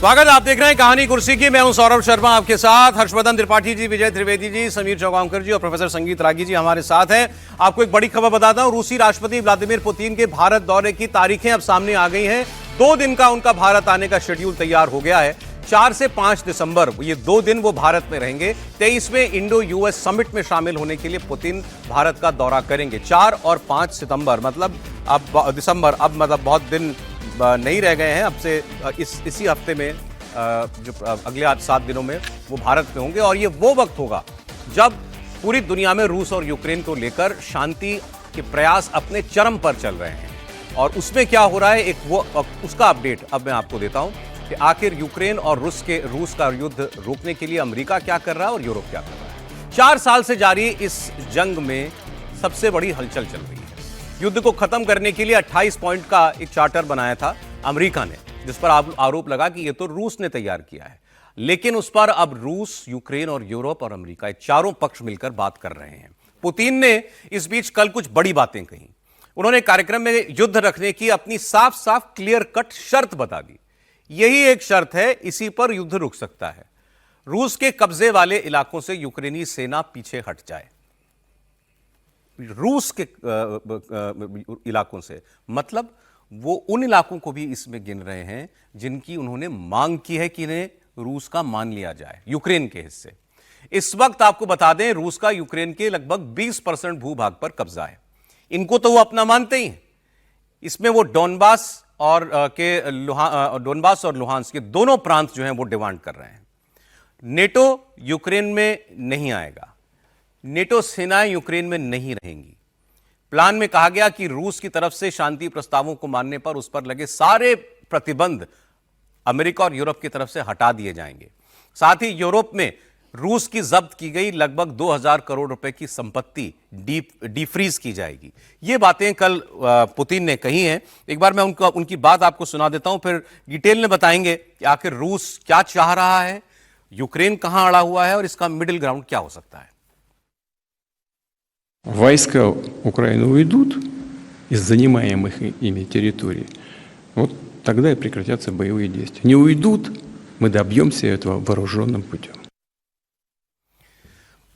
स्वागत, आप देख रहे हैं कहानी कुर्सी की। मैं हूं सौरभ शर्मा, आपके साथ हर्षवर्धन त्रिपाठी जी, विजय त्रिवेदी जी, समीर चौगांवकर जी और प्रोफेसर संगीत रागी जी हमारे साथ हैं। आपको एक बड़ी खबर बताता हूं, रूसी राष्ट्रपति व्लादिमीर पुतिन के भारत दौरे की तारीखें अब सामने आ गई हैं। 2 दिन का उनका भारत आने का शेड्यूल तैयार हो गया है। 4 से 5 दिसंबर, ये 2 दिन वो भारत में रहेंगे। 23वें इंडो यूएस समिट में शामिल होने के लिए पुतिन भारत का दौरा करेंगे। 4 और 5 सितंबर, मतलब अब दिसंबर, अब मतलब बहुत दिन नहीं रह गए हैं। अब से इसी हफ्ते में जो अगले 7 दिनों में वो भारत में होंगे। और ये वो वक्त होगा जब पूरी दुनिया में रूस और यूक्रेन को लेकर शांति के प्रयास अपने चरम पर चल रहे हैं। और उसमें क्या हो रहा है, उसका अपडेट अब मैं आपको देता हूं कि आखिर यूक्रेन और रूस का युद्ध रोकने के लिए अमेरिका क्या कर रहा है और यूरोप क्या कर रहा है। 4 साल से जारी इस जंग में सबसे बड़ी हलचल चल रही है। युद्ध को खत्म करने के लिए 28 पॉइंट का एक चार्टर बनाया था अमेरिका ने, जिस पर आरोप लगा कि यह तो रूस ने तैयार किया है। लेकिन उस पर अब रूस, यूक्रेन और यूरोप और अमेरिका, ये चारों पक्ष मिलकर बात कर रहे हैं। पुतिन ने इस बीच कल कुछ बड़ी बातें कही। उन्होंने कार्यक्रम में युद्ध रखने की अपनी साफ साफ क्लियर कट शर्त बता दी। यही एक शर्त है, इसी पर युद्ध रुक सकता है। रूस के कब्जे वाले इलाकों से यूक्रेनी सेना पीछे हट जाए। रूस के इलाकों से मतलब वो उन इलाकों को भी इसमें गिन रहे हैं जिनकी उन्होंने मांग की है कि इन्हें रूस का मान लिया जाए, यूक्रेन के हिस्से। इस वक्त आपको बता दें, रूस का यूक्रेन के लगभग 20% भूभाग पर कब्जा है। इनको तो वो अपना मानते ही हैं। इसमें वो डोनबास और लुहांस्क के दोनों प्रांत जो हैं वो डिमांड कर रहे हैं। नेटो यूक्रेन में नहीं आएगा, नेटो सेनाएं यूक्रेन में नहीं रहेंगी। प्लान में कहा गया कि रूस की तरफ से शांति प्रस्तावों को मानने पर उस पर लगे सारे प्रतिबंध अमेरिका और यूरोप की तरफ से हटा दिए जाएंगे। साथ ही यूरोप में रूस की जब्त की गई लगभग 2000 करोड़ रुपए की संपत्ति डीफ्रीज की जाएगी। ये बातें कल पुतिन ने कही हैं। एक बार मैं उनकी बात आपको सुना देता हूं, फिर डिटेल में बताएंगे कि आखिर रूस क्या चाह रहा है, यूक्रेन कहां अड़ा हुआ है और इसका मिडिल ग्राउंड क्या हो सकता है। Войска Украины уйдут из занимаемых ими территорий, вот тогда и прекратятся боевые действия. Не уйдут, мы добьемся этого вооруженным путем.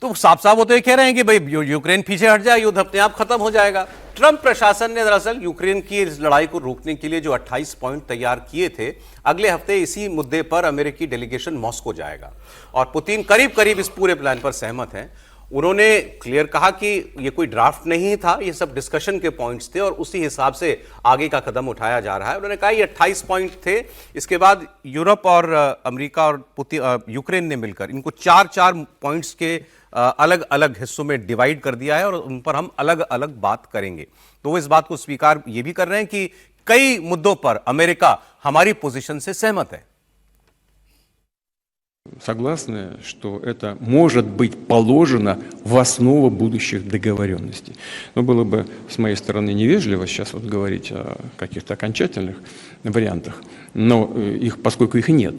तो साफ साफ वो तो ये कह रहे हैं कि भाई यूक्रेन पीछे हट जाए, युद्ध अपने आप खत्म हो जाएगा। ट्रंप प्रशासन ने दरअसल यूक्रेन की इस लड़ाई को रोकने के लिए जो 28 पॉइंट तैयार किए थे, अगले हफ्ते इसी मुद्दे पर अमेरिकी डेलीगेशन मॉस्को जाएगा। और पुतिन करीब करीब इस पूरे प्लान पर सहमत हैं। उन्होंने क्लियर कहा कि ये कोई ड्राफ्ट नहीं था, ये सब डिस्कशन के पॉइंट्स थे और उसी हिसाब से आगे का कदम उठाया जा रहा है। उन्होंने कहा ये 28 पॉइंट थे। इसके बाद यूरोप और अमेरिका और यूक्रेन ने मिलकर इनको 4-4 पॉइंट्स के अलग अलग हिस्सों में डिवाइड कर दिया है और उन पर हम अलग अलग बात करेंगे। तो वो इस बात को स्वीकार ये भी कर रहे हैं कि कई मुद्दों पर अमेरिका हमारी पोजीशन से सहमत है। Согласны, что это может быть положено в основу будущих договоренностей. Но было бы с моей стороны невежливо сейчас вот говорить о каких-то окончательных вариантах, но поскольку их нет.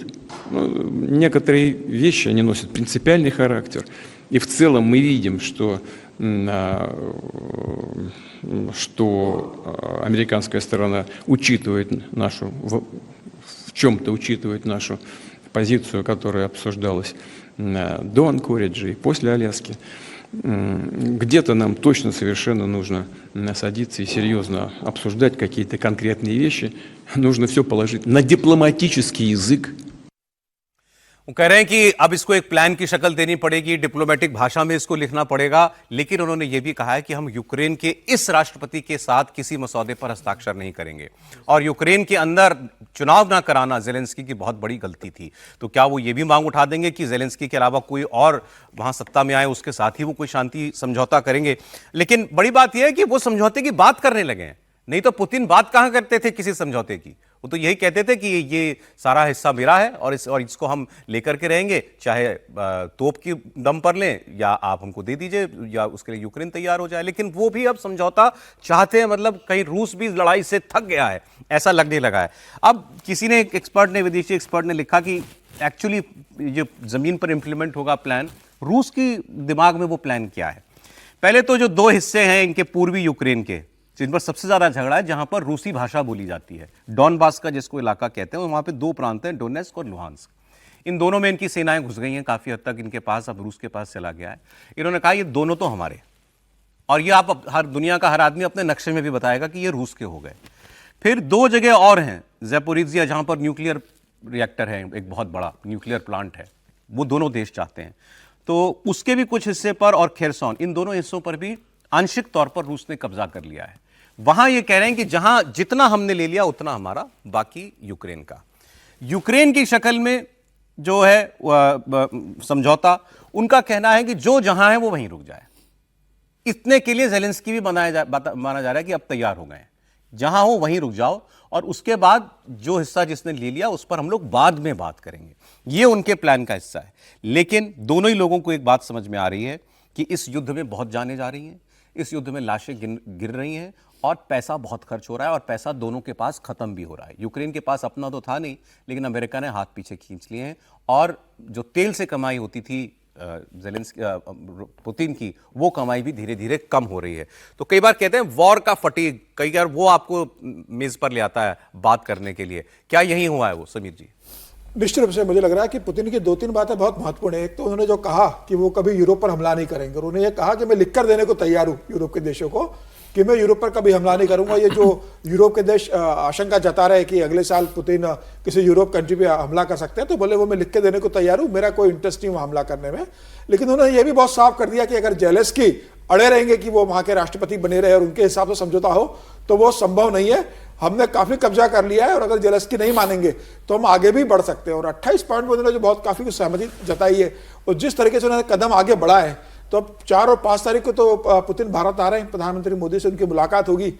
Некоторые вещи, они носят принципиальный характер, и в целом мы видим, что американская сторона учитывает в чем-то учитывает нашу позицию, которая обсуждалась до Анкориджа и после Аляски. Где-то нам точно совершенно нужно садиться и серьезно обсуждать какие-то конкретные вещи. Нужно все положить на дипломатический язык. वो कह रहे हैं कि अब इसको एक प्लान की शक्ल देनी पड़ेगी, डिप्लोमेटिक भाषा में इसको लिखना पड़ेगा। लेकिन उन्होंने ये भी कहा है कि हम यूक्रेन के इस राष्ट्रपति के साथ किसी मसौदे पर हस्ताक्षर नहीं करेंगे। और यूक्रेन के अंदर चुनाव ना कराना जेलेंस्की की बहुत बड़ी गलती थी। तो क्या वो ये भी मांग उठा देंगे कि जेलेंस्की के अलावा कोई और वहां सत्ता में आए, उसके साथ ही वो कोई शांति समझौता करेंगे। लेकिन बड़ी बात यह है कि वो समझौते की बात करने लगे हैं। नहीं तो पुतिन बात कहां करते थे किसी समझौते की। वो तो यही कहते थे कि ये सारा हिस्सा मेरा है और इसको हम लेकर के रहेंगे, चाहे तोप की दम पर लें या आप हमको दे दीजिए या उसके लिए यूक्रेन तैयार हो जाए। लेकिन वो भी अब समझौता चाहते हैं, मतलब कहीं रूस भी लड़ाई से थक गया है, ऐसा लगने लगा है। अब किसी ने, एक एक्सपर्ट ने, विदेशी एक्सपर्ट ने लिखा कि एक्चुअली जो जमीन पर इंप्लीमेंट होगा प्लान, रूस की दिमाग में वो प्लान क्या है। पहले तो जो 2 हिस्से हैं इनके पूर्वी यूक्रेन के, जिन पर सबसे ज्यादा झगड़ा है, जहां पर रूसी भाषा बोली जाती है। डॉनबास का जिसको इलाका कहते हैं, वहां पे दो प्रांत हैं, डोनेस्क और लुहांस्क। इन दोनों में इनकी सेनाएं घुस गई हैं, काफी हद तक इनके पास अब रूस के पास चला गया है। इन्होंने कहा ये दोनों तो हमारे, और ये आप हर दुनिया का हर आदमी अपने नक्शे में भी बताएगा कि ये रूस के हो गए। फिर दो जगह और हैं, ज़ैपोरिज़िया जहां पर न्यूक्लियर रिएक्टर है, एक बहुत बड़ा न्यूक्लियर प्लांट है, वो दोनों देश चाहते हैं, तो उसके भी कुछ हिस्से पर, और खेरसौन, इन दोनों हिस्सों पर भी आंशिक तौर पर रूस ने कब्जा कर लिया है। वहां ये कह रहे हैं कि जहां जितना हमने ले लिया उतना हमारा, बाकी यूक्रेन का। यूक्रेन की शक्ल में जो है समझौता, उनका कहना है कि जो जहां है वो वहीं रुक जाए। इतने के लिए ज़ेलेंस्की भी माना जा रहा है कि अब तैयार हो गए, जहां हो वहीं रुक जाओ, और उसके बाद जो हिस्सा जिसने ले लिया उस पर हम लोग बाद में बात करेंगे। ये उनके प्लान का हिस्सा है। लेकिन दोनों ही लोगों को एक बात समझ में आ रही है कि इस युद्ध में बहुत जानें जा रही हैं, इस युद्ध में लाशें गिर रही हैं, और पैसा बहुत खर्च हो रहा है, और पैसा दोनों के पास खत्म भी हो रहा है। यूक्रेन के पास अपना तो था नहीं, लेकिन अमेरिका ने हाथ पीछे खींच लिए हैं, और जो तेल से कमाई होती थी पुतिन की, वो कमाई भी धीरे धीरे कम हो रही है। तो कई बार कहते हैं वॉर का फटीग, कई बार वो आपको मेज पर ले आता है बात करने के लिए। क्या यही हुआ है वो, समीर जी? निश्चित रूप से मुझे लग रहा है कि पुतिन की दो तीन बातें बहुत महत्वपूर्ण है। एक तो उन्होंने जो कहा कि वो कभी यूरोप पर हमला नहीं करेंगे, और उन्होंने ये कहा कि मैं लिखकर देने को तैयार हूं यूरोप के देशों को कि मैं यूरोप पर कभी हमला नहीं करूंगा। ये जो यूरोप के देश आशंका जता रहे कि अगले साल पुतिन किसी यूरोप कंट्री पे हमला कर सकते हैं, तो बोले वो मैं लिख के देने को तैयार हूं, मेरा कोई इंटरेस्ट नहीं हमला करने में। लेकिन उन्होंने ये भी बहुत साफ कर दिया कि अगर ज़ेलेंस्की अड़े रहेंगे कि वो वहां के राष्ट्रपति बने रहे और उनके हिसाब से समझौता हो, तो वो संभव नहीं है। हमने काफी कब्जा कर लिया है, और अगर ज़ेलेंस्की नहीं मानेंगे तो हम आगे भी बढ़ सकते हैं। और 28 पॉइंट में उन्होंने जो बहुत काफी सहमति जताई है, और जिस तरीके से उन्होंने कदम आगे बढ़ा है, तो अब 4 और 5 तारीख को तो पुतिन भारत आ रहे हैं, प्रधानमंत्री मोदी से उनकी मुलाकात होगी।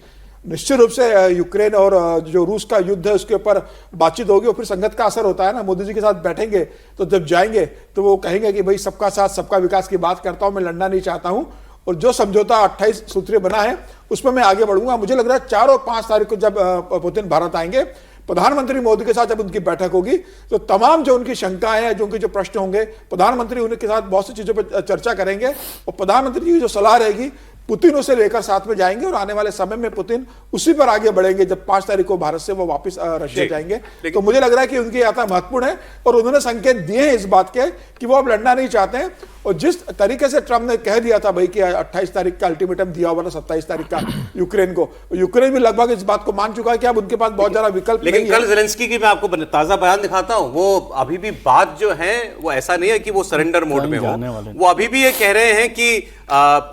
निश्चित रूप से यूक्रेन और जो रूस का युद्ध है उसके ऊपर बातचीत होगी, और फिर संगत का असर होता है ना। मोदी जी के साथ बैठेंगे तो जब जाएंगे तो वो कहेंगे कि भाई सबका साथ सबका विकास की बात करता हूं, मैं लड़ना नहीं चाहता हूं, और जो समझौता 28 सूत्रीय बना है उसमें मैं आगे बढ़ूंगा। मुझे लग रहा है 4 और 5 तारीख को जब पुतिन भारत आएंगे, प्रधानमंत्री मोदी के साथ जब उनकी बैठक होगी, तो तमाम जो उनकी शंकाएं हैं, जो उनके जो प्रश्न होंगे, प्रधानमंत्री उनके साथ बहुत सी चीजों पर चर्चा करेंगे, और प्रधानमंत्री की जो सलाह रहेगी पुतिन उसे लेकर साथ में जाएंगे, और आने वाले समय में पुतिन उसी पर आगे बढ़ेंगे जब 5 तारीख को भारत से वो वापस रशिया जाएंगे। तो मुझे लग रहा है कि उनकी यात्रा महत्वपूर्ण है, और उन्होंने संकेत दिए हैं इस बात के कि वो अब लड़ना नहीं चाहते हैं। और जिस तरीके से ट्रंप ने कह दिया था भाई कि 28 तारीख का अल्टीमेटम दिया हुआ था 27 तारीख का यूक्रेन को, यूक्रेन भी लगभग इस बात को मान चुका है कि अब उनके पास बहुत ज्यादा विकल्प नहीं है। लेकिन कल ज़ेलेंस्की की मैं आपको ताजा बयान दिखाता हूं, वो अभी भी बात जो है वो ऐसा नहीं है कि वो सरेंडर मोड में हो, वो अभी भी ये कह रहे हैं कि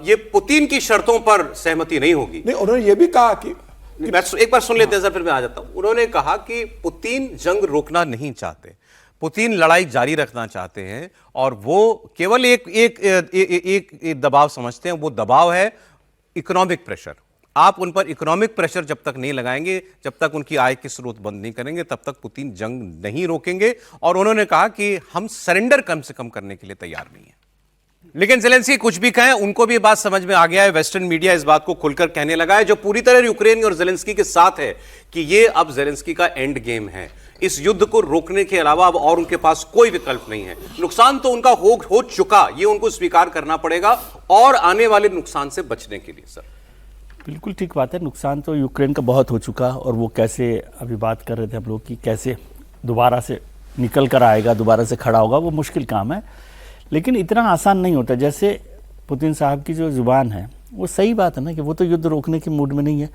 ये पुतिन की शर्तों पर सहमति नहीं होगी। नहीं, उन्होंने ये भी कहा कि एक बार सुन लेते हैं सर, फिर मैं आ जाता हूं। उन्होंने कहा कि पुतिन जंग रोकना नहीं चाहते, पुतिन लड़ाई जारी रखना चाहते हैं, और वो केवल एक दबाव समझते हैं, वो दबाव है इकोनॉमिक प्रेशर। आप उन पर इकोनॉमिक प्रेशर जब तक नहीं लगाएंगे, जब तक उनकी आय के स्रोत बंद नहीं करेंगे, तब तक पुतिन जंग नहीं रोकेंगे। और उन्होंने कहा कि हम सरेंडर कम से कम करने के लिए तैयार नहीं है। लेकिन ज़ेलेंस्की कुछ भी कहें, उनको भी बात समझ में आ गया है। वेस्टर्न मीडिया इस बात को खुलकर कहने लगा है, जो पूरी तरह यूक्रेन और ज़ेलेंस्की के साथ है, कि ये अब ज़ेलेंस्की का एंड गेम है। इस युद्ध को रोकने के अलावा अब और उनके पास कोई विकल्प नहीं है। नुकसान तो उनका हो चुका, ये उनको स्वीकार करना पड़ेगा, और आने वाले नुकसान से बचने के लिए। सर बिल्कुल ठीक बात है, नुकसान तो यूक्रेन का बहुत हो चुका, और वो कैसे, अभी बात कर रहे थे हम लोग कि कैसे दोबारा से निकल कर आएगा, दोबारा से खड़ा होगा, वो मुश्किल काम है। लेकिन इतना आसान नहीं होता। जैसे पुतिन साहब की जो जुबान है, वो सही बात है ना कि वो तो युद्ध रोकने के मूड में नहीं है,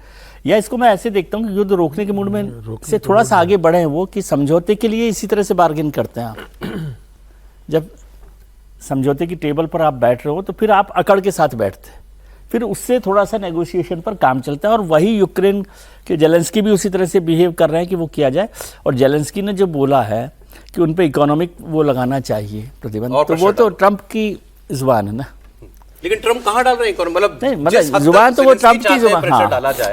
या इसको मैं ऐसे देखता हूँ कि युद्ध रोकने के मूड में से थोड़ा सा आगे बढ़े हैं वो, कि समझौते के लिए इसी तरह से बार्गेन करते हैं आप। जब समझौते की टेबल पर आप बैठ रहे हो तो फिर आप अकड़ के साथ बैठते हैं, फिर उससे थोड़ा सा नेगोशिएशन पर काम चलता है। और वही यूक्रेन के ज़ेलेंस्की भी उसी तरह से बिहेव कर रहे हैं कि वो किया जाए। और ज़ेलेंस्की ने जो बोला है कि उन पे इकोनॉमिक वो लगाना चाहिए प्रतिबंध, तो वो तो ट्रंप की जुबान है ना। लेकिन ट्रंप कहाँ डाल रहे हैं, मतलब जुबान तो वो ट्रंप की जुबान,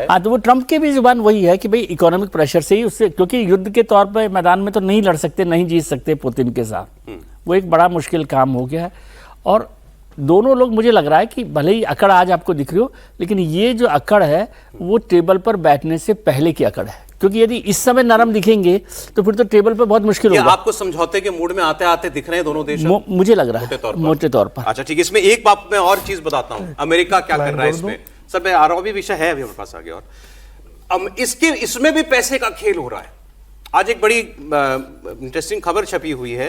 हाँ, तो वो ट्रंप की भी जुबान वही है कि भाई इकोनॉमिक प्रेशर से ही उससे, क्योंकि युद्ध के तौर पर मैदान में तो नहीं लड़ सकते, नहीं जीत सकते पुतिन के साथ, वो एक बड़ा मुश्किल काम हो गया है। और दोनों लोग, मुझे लग रहा है कि भले ही अकड़ आज आपको दिख रही हो, लेकिन ये जो अकड़ है वो टेबल पर बैठने से पहले की अकड़ है, क्योंकि यदि इस समय नरम दिखेंगे तो फिर तो टेबल पे बहुत मुश्किल होगा। आपको समझौते के मूड में आते आते दिख रहे हैं दोनों देश, मुझे लग रहा है मोटे तौर पर। अच्छा ठीक, इसमें एक बात मैं और चीज बताता हूं, अमेरिका क्या कर रहा है इसमें। सर मैं आ रहा हूं, अभी विषय है अभी हमारे पास आगे, और अब इसमें भी पैसे का खेल हो रहा है। आज एक बड़ी इंटरेस्टिंग खबर छपी हुई है।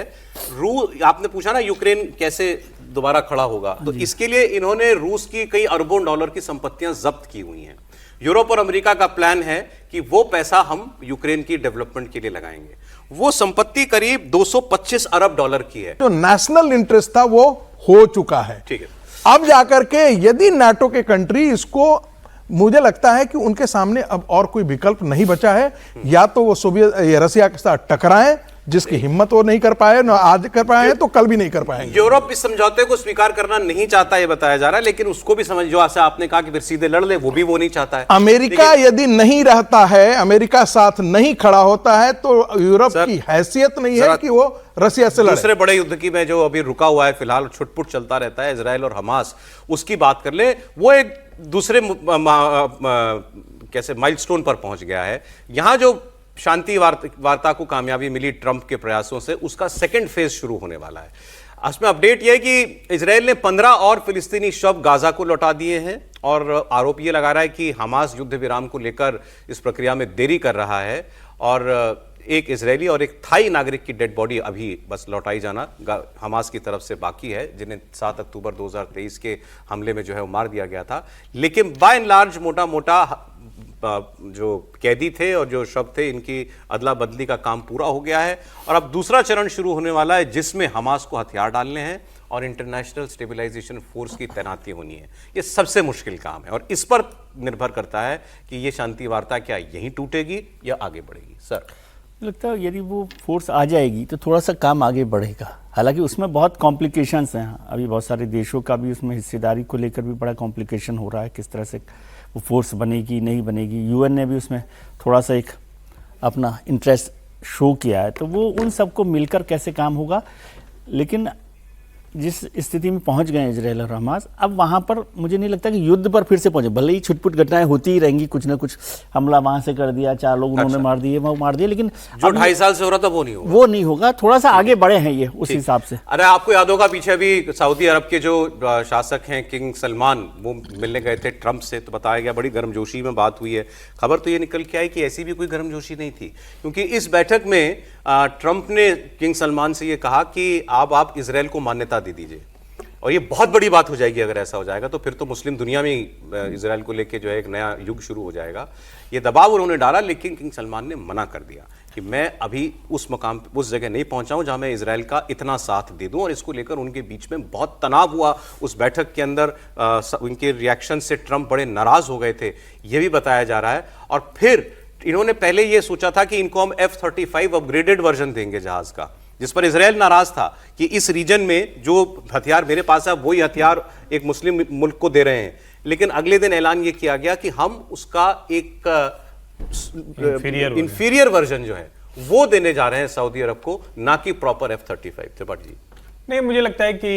आपने पूछा ना यूक्रेन कैसे दोबारा खड़ा होगा, तो इसके लिए इन्होंने रूस की कई अरबों डॉलर की संपत्तियां जब्त की हुई हैं। यूरोप और अमेरिका का प्लान है कि वो पैसा हम यूक्रेन की डेवलपमेंट के लिए लगाएंगे। वो संपत्ति करीब 225 अरब डॉलर की है। जो नेशनल इंटरेस्ट था वो हो चुका है। ठीक है, अब जाकर के यदि नाटो के कंट्री इसको, मुझे लगता है कि उनके सामने अब और कोई विकल्प नहीं बचा है, या तो वो रसिया के साथ टकराएं, जिसकी हिम्मत वो नहीं कर पाए, ना आज कर पाए हैं तो कल भी नहीं कर पाएंगे। यूरोप इस समझौते को स्वीकार करना नहीं चाहता ये बताया जा रहा है, लेकिन उसको भी समझ, जो आपने कहा कि फिर सीधे लड़ ले, वो भी वो नहीं चाहता है। अमेरिका यदि नहीं रहता है, अमेरिका साथ नहीं खड़ा होता है, तो यूरोप की हैसियत नहीं है कि वो रसिया से लड़े। दूसरे बड़े युद्ध की में जो अभी रुका हुआ है फिलहाल, छुटपुट चलता रहता है, इजराइल और हमास, उसकी बात कर ले, वो एक दूसरे कैसे माइलस्टोन पर पहुंच गया है। यहां जो शांति वार्ता को कामयाबी मिली ट्रंप के प्रयासों से, उसका सेकंड फेज शुरू होने वाला है। उसमें अपडेट यह है कि इजराइल ने 15 और फिलिस्तीनी शव गाजा को लौटा दिए हैं, और आरोप यह लगा रहा है कि हमास युद्ध विराम को लेकर इस प्रक्रिया में देरी कर रहा है, और एक इजरायली और एक थाई नागरिक की डेड बॉडी अभी बस लौटाई जाना हमास की तरफ से बाकी है, जिन्हें 7 अक्टूबर 2023 के हमले में जो है वो मार दिया गया था। लेकिन बाय एंड लार्ज मोटा मोटा जो कैदी थे और जो शव थे, इनकी अदला बदली का काम पूरा हो गया है, और अब दूसरा चरण शुरू होने वाला है, जिसमें हमास को हथियार डालने हैं और इंटरनेशनल स्टेबलाइजेशन फोर्स की तैनाती होनी है। ये सबसे मुश्किल काम है, और इस पर निर्भर करता है कि ये शांति वार्ता क्या यहीं टूटेगी या आगे बढ़ेगी। सर लगता है यदि वो फोर्स आ जाएगी तो थोड़ा सा काम आगे बढ़ेगा। हालांकि उसमें बहुत कॉम्प्लिकेशंस हैं, अभी बहुत सारे देशों का भी उसमें हिस्सेदारी को लेकर भी बड़ा कॉम्प्लिकेशन हो रहा है, किस तरह से वो फोर्स बनेगी नहीं बनेगी। यूएन ने भी उसमें थोड़ा सा एक अपना इंटरेस्ट शो किया है, तो वो उन सबको मिलकर कैसे काम होगा। लेकिन जिस स्थिति में पहुंच गए इजराइल और हमास, अब वहां पर मुझे नहीं लगता कि युद्ध पर फिर से पहुंचे। भले ही छुटपुट घटनाएं होती ही रहेंगी, कुछ ना कुछ हमला वहां से कर दिया, 4 लोग उन्होंने मार दिए, वो मार दिए, लेकिन जो 2.5 साल से हो रहा था वो नहीं होगा। थोड़ा सा आगे बढ़े हैं ये उस हिसाब से। अरे आपको याद होगा पीछे भी सऊदी अरब के जो शासक हैं किंग सलमान, वो मिलने गए थे ट्रंप से, तो बताया गया बड़ी गर्मजोशी में बात हुई है। खबर तो ये निकल के आई कि ऐसी भी कोई गर्मजोशी नहीं थी, क्योंकि इस बैठक में ट्रंप ने किंग सलमान से ये कहा कि आप इजराइल को मान्यता दे दीजिए, और ये बहुत बड़ी बात हो जाएगी अगर ऐसा हो जाएगा, तो फिर तो मुस्लिम दुनिया में इजराइल को लेके जो है एक नया युग शुरू हो जाएगा। ये दबाव उन्होंने डाला, लेकिन किंग सलमान ने मना कर दिया कि मैं अभी उस मकाम उस जगह नहीं पहुंचा हूं जहां मैं इजराइल का इतना साथ दे दूं। और इसको लेकर उनके बीच में बहुत तनाव हुआ उस बैठक के अंदर। उनके रिएक्शन से ट्रंप बड़े नाराज हो गए थे, ये भी बताया जा रहा है। और फिर इन्होंने पहले ये सोचा था कि इनको हम F-35 अपग्रेडेड वर्जन देंगे जहाज का, जिस पर इजराइल नाराज था कि इस रीजन में जो हथियार मेरे पास है वही हथियार एक मुस्लिम मुल्क को दे रहे हैं। लेकिन अगले दिन ऐलान ये किया गया कि हम उसका एक इंफीरियर वर्जन जो है वो देने जा रहे हैं सऊदी अरब को, ना कि प्रॉपर F-35। त्रिपाठी जी, नहीं, मुझे लगता है कि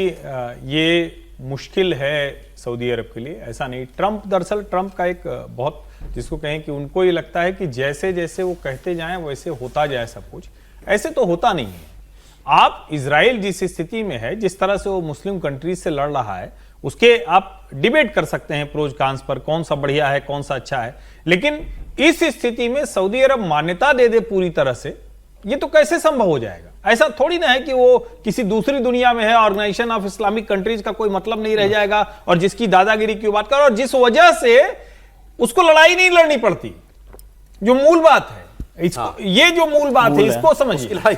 ये मुश्किल है सऊदी अरब के लिए, ऐसा नहीं। दरअसल ट्रंप का एक बहुत, जिसको कहें कि उनको ये लगता है कि जैसे जैसे वो कहते जाएं वैसे होता जाए सब कुछ। ऐसे तो होता नहीं है। आप इजराइल जिस स्थिति में है, जिस तरह से वो मुस्लिम कंट्रीज से लड़ रहा है, उसके आप डिबेट कर सकते हैं प्रोज कॉन्स पर, कौन सा बढ़िया है कौन सा अच्छा है। लेकिन इस स्थिति में सऊदी अरब मान्यता दे दे पूरी तरह से, ये तो कैसे संभव हो जाएगा? ऐसा थोड़ी ना है कि वो किसी दूसरी दुनिया में है, ऑर्गेनाइजेशन ऑफ इस्लामिक कंट्रीज का कोई मतलब नहीं रह जाएगा, और जिसकी दादागिरी की बात कर, और जिस वजह से उसको लड़ाई नहीं लड़नी पड़ती, जो मूल बात है। ये जो मूल बात है, इसको समझिए। भाई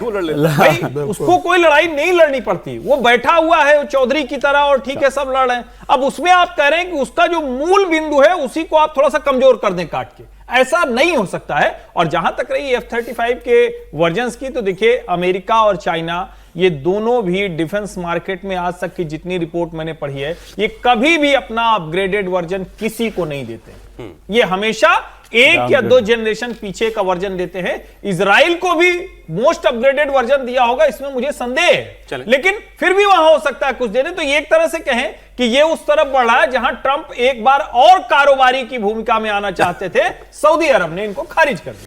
उसको कोई लड़ाई नहीं लड़नी पड़ती, वो बैठा हुआ है चौधरी की तरह, और ठीक है सब लड़ रहे हैं। अब उसमें आप कह रहे हैं कि उसका जो मूल बिंदु है उसी को आप थोड़ा सा कमजोर कर दें काट के, ऐसा नहीं हो सकता है। और जहां तक रही F-35 के वर्जन्स की, तो देखिए अमेरिका और चाइना, ये दोनों भी डिफेंस मार्केट में आज तक की जितनी रिपोर्ट मैंने पढ़ी है, ये कभी भी अपना अपग्रेडेड वर्जन किसी को नहीं देते। ये हमेशा 1 या 2 जनरेशन पीछे का वर्जन देते हैं। इजराइल को भी मोस्ट अपग्रेडेड वर्जन दिया होगा, इसमें मुझे संदेह है, लेकिन फिर भी वहां हो सकता है कुछ देने। तो ये एक तरह से कहें कि ये उस तरफ बढ़ रहा है जहां ट्रंप एक बार और कारोबारी की भूमिका में आना चाहते थे, सऊदी अरब ने इनको खारिज कर दिया।